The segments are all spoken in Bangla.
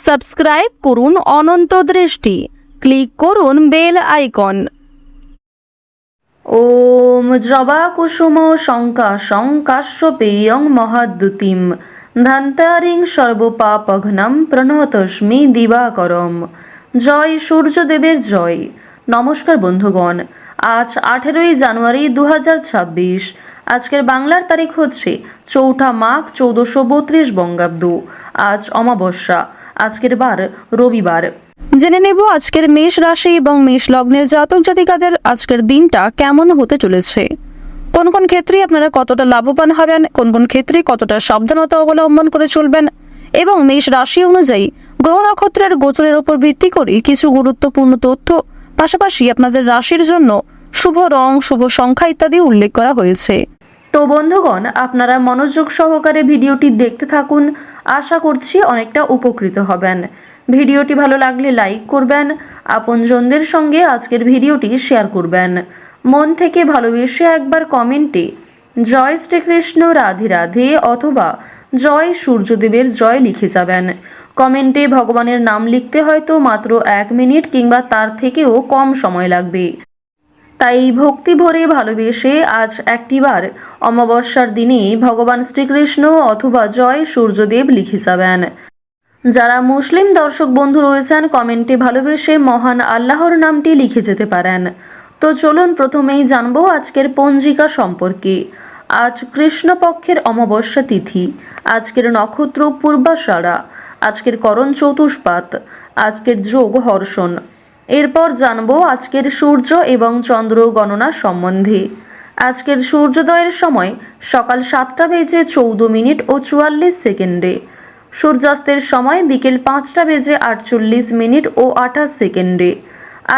সাবস্ক্রাইব করুন অনন্ত দৃষ্টি, ক্লিক করুন বেল আইকন। ওম জবা কুসুম শঙ্কাশং কাশ্যপেয়ং মহাদ্যুতিম ধান্তারিং সর্বপাপঘ্নম প্রণতস্মি দিবাকরম। জয় সূর্যদেবের জয়। নমস্কার বন্ধুগণ, আজ 18ই জানুয়ারি 2026। আজকের বাংলার তারিখ হচ্ছে 4 মাঘ 1432 বঙ্গাব্দ। আজ অমাবস্যা। আজকের বার রবিবার। জেনে নেব আজকের মেষ রাশি এবং মেষ লগ্নের জাতক জাতিকাদের আজকের দিনটা কেমন হতে চলেছে। কোন কোন ক্ষেত্রে আপনারা কতটা লাভবান হবেন, কোন কোন ক্ষেত্রে কতটা সাবধানতা অবলম্বন করে চলবেন, এবং মেষ রাশি অনুযায়ী গ্রহ নক্ষত্রের গোচরের উপর ভিত্তি করে কিছু গুরুত্বপূর্ণ তথ্য, পাশাপাশি আপনাদের রাশির জন্য শুভ রং, শুভ সংখ্যা ইত্যাদি উল্লেখ করা হয়েছে। তো বন্ধুগণ, আপনারা মনোযোগ সহকারে ভিডিওটি দেখতে থাকুন। আশা করছি অনেকটা উপকৃত হবেন। ভিডিওটি ভালো লাগলে লাইক করবেন, আপনজনদের সঙ্গে আজকের ভিডিওটি শেয়ার করবেন। মন থেকে ভালোবেসে একবার কমেন্টে জয় শ্রীকৃষ্ণ রাধে রাধে অথবা জয় সূর্যদেবের জয় লিখে যাবেন। কমেন্টে ভগবানের নাম লিখতে হয়তো মাত্র 1 মিনিট কিংবা তার থেকেও কম সময় লাগবে। তাই ভক্তি ভরে ভালোবেসে আজ একটিবার অমাবস্যার দিনে ভগবান শ্রীকৃষ্ণ অথবা জয় সূর্যদেব লিখে যাবেন। যারা মুসলিম দর্শক বন্ধু রয়েছেন, কমেন্টে ভালোবেসে মহান আল্লাহর নামটি লিখে যেতে পারেন। তো চলুন প্রথমেই জানবো আজকের পঞ্জিকা সম্পর্কে। আজ কৃষ্ণপক্ষের অমাবস্যা তিথি। আজকের নক্ষত্র পূর্বাষাঢ়া। আজকের করণ চতুষ্পাত। আজকের যোগ হর্ষণ। এরপর জানবো আজকের সূর্য এবং চন্দ্র গণনা সম্বন্ধে। আজকের সূর্যোদয়ের সময় সকাল 7টা বেজে 14 মিনিট ও 44 সেকেন্ডে। সূর্যাস্তের সময় বিকেল 5টা বেজে 48 মিনিট ও 28 সেকেন্ডে।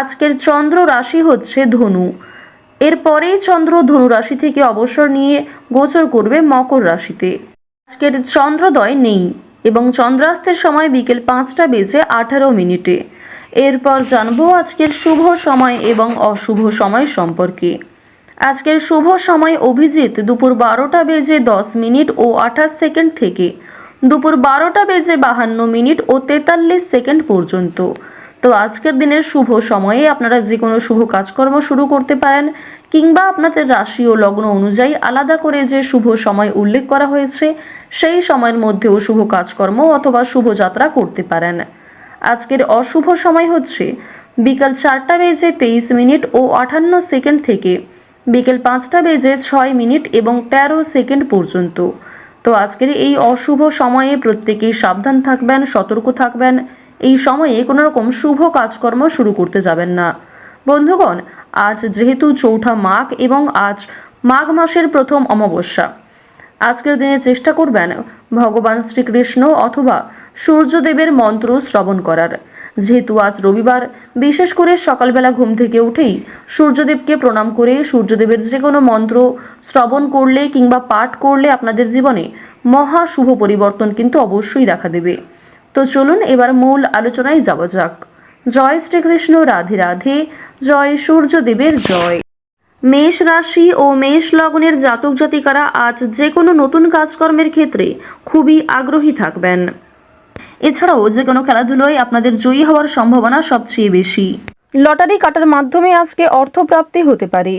আজকের চন্দ্র রাশি হচ্ছে ধনু। এরপরেই চন্দ্র ধনু রাশি থেকে অবসর নিয়ে গোচর করবে মকর রাশিতে। আজকের চন্দ্রোদয় নেই এবং চন্দ্রাস্তের সময় বিকেল 5টা বেজে 18 মিনিটে। এরপর জানবো আজকের শুভ সময় এবং অশুভ সময় সম্পর্কে। আজকের শুভ সময় অভিজিৎ দুপুর 12টা বেজে 10 মিনিট ও 28 সেকেন্ড থেকে দুপুর 12টা বেজে 52 মিনিট ও 43 সেকেন্ড পর্যন্ত। তো আজকের দিনের শুভ সময়ে আপনারা যে কোনো শুভ কাজকর্ম শুরু করতে পারেন, কিংবা আপনাদের রাশি ও লগ্ন অনুযায়ী আলাদা করে যে শুভ সময় উল্লেখ করা হয়েছে সেই সময়ের মধ্যেও শুভ কাজকর্ম অথবা শুভযাত্রা করতে পারেন। আজকের অশুভ সময় হচ্ছে বিকাল 4টা বেজে 23 মিনিট ও 58 সেকেন্ড থেকে বিকেল 5টা বেজে 6 মিনিট এবং 13 সেকেন্ড পর্যন্ত। তো আজকের এই অশুভ সময়ে প্রত্যেকেই সাবধান থাকবেন, সতর্ক থাকবেন। এই সময়ে কোনো রকম শুভ কাজকর্ম শুরু করতে যাবেন না। বন্ধুগণ, আজ যেহেতু 4 মাঘ এবং আজ মাঘ মাসের প্রথম অমাবস্যা, আজকের দিনে চেষ্টা করবেন ভগবান শ্রীকৃষ্ণ অথবা সূর্যদেবের মন্ত্র শ্রবণ করার। যেহেতু আজ রবিবার, বিশেষ করে সকালবেলা ঘুম থেকে উঠেই সূর্যদেবকে প্রণাম করে সূর্যদেবের যে কোনো মন্ত্র শ্রবণ করলে কিংবা পাঠ করলে আপনাদের জীবনে মহা শুভ পরিবর্তন কিন্তু অবশ্যই দেখা দেবে। তো চলুন এবার মূল আলোচনায় যাওয়া যাক। জয় শ্রীকৃষ্ণ রাধে রাধে, জয় সূর্যদেবের জয়। মেষ রাশি ও মেষ লগ্নের জাতক জাতিকারা আজ যে কোনো নতুন কাজকর্মের ক্ষেত্রে খুবই আগ্রহী থাকবেন। এছাড়াও যে কোনো খেলাধুলোয় আপনাদের জয়ী হওয়ার সম্ভাবনা সবচেয়ে বেশি। লটারি কাটার মাধ্যমে আজকে অর্থপ্রাপ্তি হতে পারে।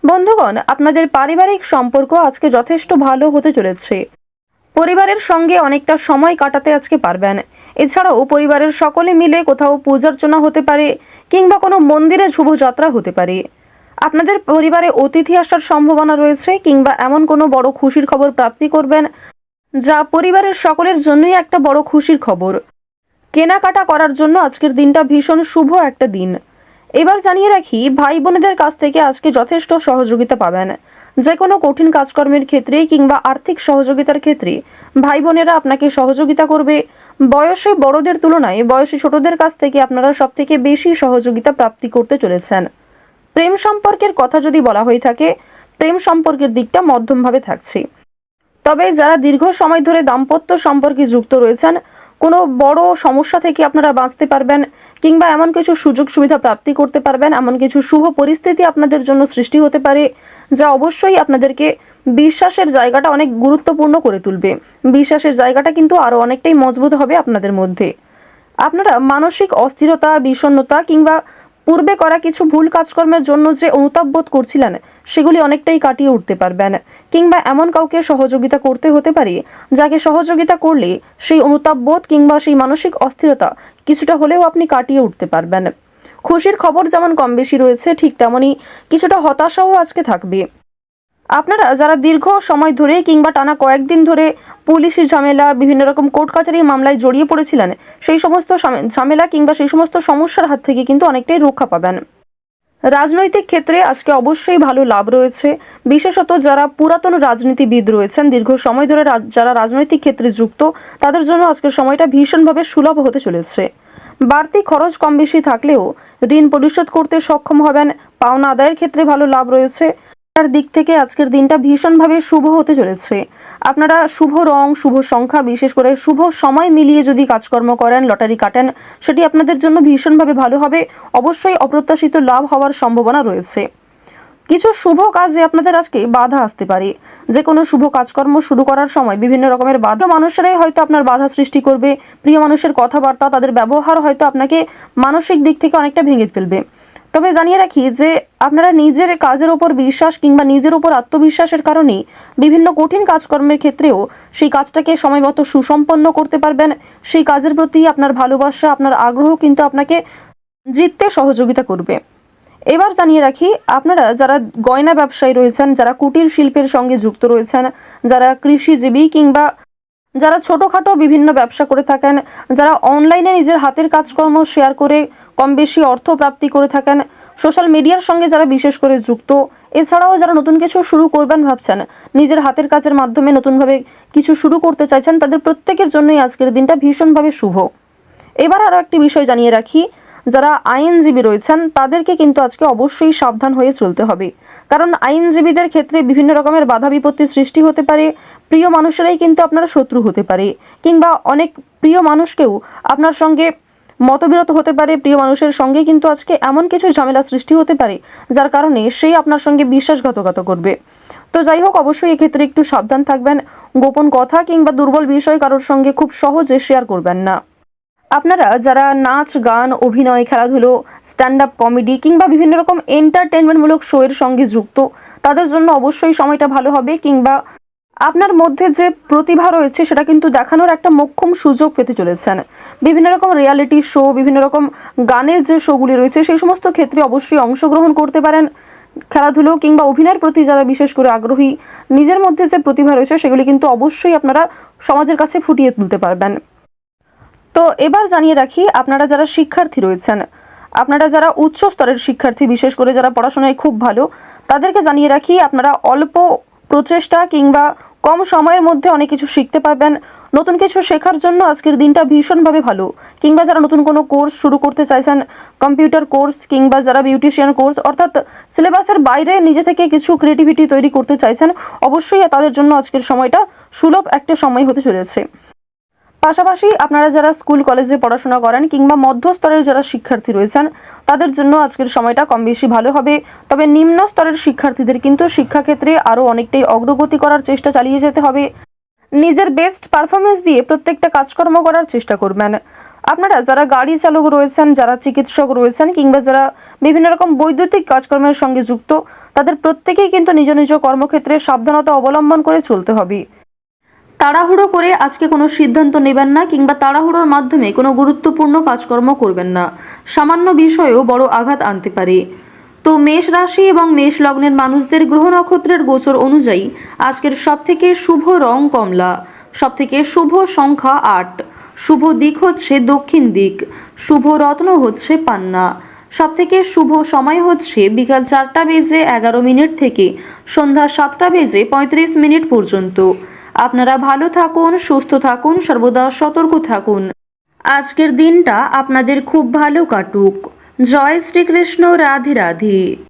বন্ধুগণ, আপনাদের পারিবারিক সম্পর্ক আজকে যথেষ্ট ভালো হতে চলেছে। পরিবারের সঙ্গে অনেকটা সময় কাটাতে আজকে পারবেন। এছাড়াও পরিবারের সকলে মিলে কোথাও পূজার্চনা হতে পারে কিংবা কোনো মন্দিরে শুভযাত্রা হতে পারে। আপনাদের পরিবারে অতিথি আসার সম্ভাবনা রয়েছে কিংবা এমন কোনো বড় খুশির খবর প্রাপ্তি করবেন যা পরিবারের সকলের জন্যই একটা বড় খুশির খবর। কেনাকাটা করার জন্য আজকের দিনটা ভীষণ শুভ একটা দিন। এবার জানিয়ে রাখি, ভাই বোনেদের কাছ থেকে আজকে যথেষ্ট সহযোগিতা পাবেন। যে কোনো কঠিন কাজকর্মের ক্ষেত্রে কিংবা আর্থিক সহযোগিতার ক্ষেত্রে ভাই বোনেরা আপনাকে সহযোগিতা করবে। বয়সে বড়দের তুলনায় বয়সী ছোটদের কাছ থেকে আপনারা সব থেকে বেশি সহযোগিতা প্রাপ্তি করতে চলেছেন। প্রেম সম্পর্কের কথা যদি বলা হয়ে থাকে, প্রেম সম্পর্কের দিকটা মধ্যমভাবে থাকছে। তবে যারা দীর্ঘ সময় ধরে দাম্পত্য সম্পর্কে যুক্ত রয়েছেন, কোনো বড় সমস্যা থেকে আপনারা বাঁচতে পারবেন কিংবা এমন কিছু সুযোগ সুবিধা প্রাপ্তি করতে পারবেন, এমন কিছু শুভ পরিস্থিতি আপনাদের জন্য সৃষ্টি হতে পারে যা অবশ্যই আপনাদেরকে বিশ্বাসের জায়গাটা অনেক গুরুত্বপূর্ণ করে তুলবে। বিশ্বাসের জায়গাটা কিন্তু আরও অনেকটাই মজবুত হবে আপনাদের মধ্যে। আপনারা মানসিক অস্থিরতা, বিষণ্ণতা কিংবা পূর্বে করা কিছু ভুল কাজকর্মের জন্য যে অনুতাপ বোধ করছিলেন সেগুলি অনেকটাই কাটিয়ে উঠতে পারবেন, কিংবা এমন কাউকে সহযোগিতা করতে হতে পারে যাকে সহযোগিতা করলে সেই অনুতাপ বোধ কিংবা সেই মানসিক অস্থিরতা কিছুটা হলেও আপনি কাটিয়ে উঠতে পারবেন। খুশির খবর যেমন কম বেশি রয়েছে, ঠিক তেমনই কিছুটা হতাশাও আজকে থাকবে। আপনারা যারা দীর্ঘ সময় ধরে কিংবা টানা কয়েকদিন ধরে পুলিশি ঝামেলা, বিভিন্ন রকম কোর্ট কাচারি মামলায় জড়িয়ে পড়েছিলেন, সেই সমস্ত ঝামেলা কিংবা সেই সমস্ত সমস্যার হাত থেকে কিন্তু অনেকটাই রক্ষা পাবেন। রাজনৈতিক ক্ষেত্রে আজকে অবশ্যই ভালো লাভ রয়েছে, বিশেষত যারা পুরাতন রাজনীতিবিদ রয়েছেন, দীর্ঘ সময় ধরে যারা রাজনৈতিক ক্ষেত্রে যুক্ত, তাদের জন্য আজকের সময়টা ভীষণভাবে সুলভ হতে চলেছে। বাড়তি খরচ কম বেশি থাকলেও ঋণ পরিশোধ করতে সক্ষম হবেন। পাওনা আদায়ের ক্ষেত্রে ভালো লাভ রয়েছে। তার দিক থেকে আজকের দিনটা ভীষণভাবে শুভ হতে চলেছে। আপনারা শুভ রং, শুভ সংখ্যা, বিশেষ করে শুভ সময় মিলিয়ে যদি কাজকর্ম করেন, লটারি কাটেন, সেটি আপনাদের জন্য ভীষণভাবে ভালো হবে। অবশ্যই অপ্রত্যাশিত লাভ হওয়ার সম্ভাবনা রয়েছে। কিছু শুভ কাজে আপনাদের আজকে বাধা আসতে পারে। যে কোনো শুভ কাজকর্ম শুরু করার সময় বিভিন্ন রকমের বাধা মানুষেরাই হয়তো আপনার বাধা সৃষ্টি করবে। প্রিয় মানুষের কথাবার্তা, তাদের ব্যবহার হয়তো আপনাকে মানসিক দিক থেকে অনেকটা ভেঙে ফেলবে। তবে জানিয়ে রাখি যে আপনারা নিজের কাজের ওপর বিশ্বাস কিংবা নিজের ওপর আত্মবিশ্বাসের কারণে বিভিন্ন কঠিন কাজকর্মের ক্ষেত্রেও সেই কাজটাকে সময়মতো সুসম্পন্ন করতে পারবেন। সেই কাজের প্রতি আপনার ভালোবাসা, আপনার আগ্রহ কিন্তু আপনাকে জিততে সহযোগিতা করবে। এবার জানিয়ে রাখি, আপনারা যারা গয়না ব্যবসায়ী রয়েছেন, যারা কুটির শিল্পের সঙ্গে যুক্ত রয়েছেন, যারা কৃষিজীবী কিংবা যারা ছোটোখাটো বিভিন্ন ব্যবসা করে থাকেন, যারা অনলাইনে নিজের হাতের কাজকর্ম শেয়ার করে কম বেশি অর্থ প্রাপ্তি করে থাকেন, সোশ্যাল মিডিয়ার সঙ্গে যারা বিশেষ করে যুক্ত, এছাড়াও যারা নতুন কিছু শুরু করবেন ভাবছেন, নিজের হাতের কাজের মাধ্যমে নতুনভাবে কিছু শুরু করতে চাইছেন, তাদের প্রত্যেকের জন্যই আজকের দিনটা ভীষণভাবে শুভ। এবার আরও একটি বিষয় জানিয়ে রাখি, যারা আইনজীবী রয়েছেন তাদেরকে কিন্তু আজকে অবশ্যই সাবধান হয়ে চলতে হবে। কারণ আইনজীবীদের ক্ষেত্রে বিভিন্ন রকমের বাধা বিপত্তি সৃষ্টি হতে পারে। প্রিয় মানুষেরাই কিন্তু আপনার শত্রু হতে পারে, কিংবা অনেক প্রিয় মানুষকেও আপনার সঙ্গে মতবিরোধ হতে পারে। প্রিয় মানুষের সঙ্গে কিন্তু আজকে এমন কিছু ঝামেলা সৃষ্টি হতে পারে যার কারণে সেই আপনার সঙ্গে বিশ্বাসঘাতকতা করবে। তো যাই হোক, অবশ্যই এক্ষেত্রে একটু সাবধান থাকবেন। গোপন কথা কিংবা দুর্বল বিষয় কারোর সঙ্গে খুব সহজে শেয়ার করবেন না। আপনারা যারা নাচ, গান, অভিনয়, খেলাধুলো, স্ট্যান্ড আপ কমেডি কিংবা বিভিন্ন রকম এন্টারটেনমেন্টমূলক শো এর সঙ্গে যুক্ত, তাদের জন্য অবশ্যই সময়টা ভালো হবে। কিংবা আপনার মধ্যে যে প্রতিভা রয়েছে সেটা কিন্তু দেখানোর একটা মোক্ষম সুযোগ পেতে চলেছেন। বিভিন্ন রকম রিয়ালিটি শো, বিভিন্ন রকম গানের যে শোগুলি রয়েছে সেই সমস্ত ক্ষেত্রে অবশ্যই অংশগ্রহণ করতে পারেন। খেলাধুলো কিংবা অভিনয়ের প্রতি যারা বিশেষ করে আগ্রহী, নিজের মধ্যে যে প্রতিভা রয়েছে সেগুলি কিন্তু অবশ্যই আপনারা সমাজের কাছে ফুটিয়ে তুলতে পারবেন। তো এবার জানিয়ে রাখি, আপনারা যারা শিক্ষার্থী রয়েছেন, আপনারা যারা উচ্চ স্তরের শিক্ষার্থী, বিশেষ করে যারা পড়াশোনায় খুব ভালো, তাদেরকে জানিয়ে রাখি আপনারা অল্প প্রচেষ্টা কিংবা কম সময়ের মধ্যে অনেক কিছু শিখতে পারবেন। নতুন কিছু শেখার জন্য আজকের দিনটা ভীষণভাবে ভালো। কিংবা যারা নতুন কোনো কোর্স শুরু করতে চাইছেন, কম্পিউটার কোর্স কিংবা যারা বিউটিশিয়ান কোর্স, অর্থাৎ সিলেবাসের বাইরে নিজে থেকে কিছু ক্রিয়েটিভিটি তৈরি করতে চাইছেন, অবশ্যই তাদের জন্য আজকের সময়টা সুলভ একটা সময় হতে চলেছে। পাশাপাশি আপনারা যারা স্কুল কলেজে পড়াশোনা করেন কিংবা মধ্যস্তরের যারা শিক্ষার্থী রয়েছেন, তাদের জন্য আজকের সময়টা কম বেশি ভালো হবে। তবে নিম্ন স্তরের শিক্ষার্থীদের কিন্তু শিক্ষাক্ষেত্রে আরও অনেকটাই অগ্রগতি করার চেষ্টা চালিয়ে যেতে হবে। নিজের বেস্ট পারফরমেন্স দিয়ে প্রত্যেকটা কাজকর্ম করার চেষ্টা করবেন। আপনারা যারা গাড়ি চালক রয়েছেন, যারা চিকিৎসক রয়েছেন কিংবা যারা বিভিন্ন রকম বৈদ্যুতিক কাজকর্মের সঙ্গে যুক্ত, তাদের প্রত্যেকেই কিন্তু নিজ নিজ কর্মক্ষেত্রে সাবধানতা অবলম্বন করে চলতে হবে। তাড়াহুড়ো করে আজকে কোনো সিদ্ধান্ত নেবেন না কিংবা তাড়াহুড়োর মাধ্যমে কোনো গুরুত্বপূর্ণ কাজকর্ম করবেন না। সামান্য বিষয়েও বড় আঘাত আনতে পারে। তো মেষ রাশি এবং মেষ লগ্নের মানুষদের গ্রহ নক্ষত্রের গোচর অনুযায়ী আজকের সবথেকে শুভ রং কমলা, সবথেকে শুভ সংখ্যা 8, শুভ দিক হচ্ছে দক্ষিণ দিক, শুভ রত্ন হচ্ছে পান্না, সবথেকে শুভ সময় হচ্ছে বিকাল 4:11 থেকে সন্ধ্যা 7:35 পর্যন্ত। আপনারা ভালো থাকুন, সুস্থ থাকুন, সর্বদা সতর্ক থাকুন। আজকের দিনটা আপনাদের খুব ভালো কাটুক। জয় শ্রীকৃষ্ণ। রাধে রাধে।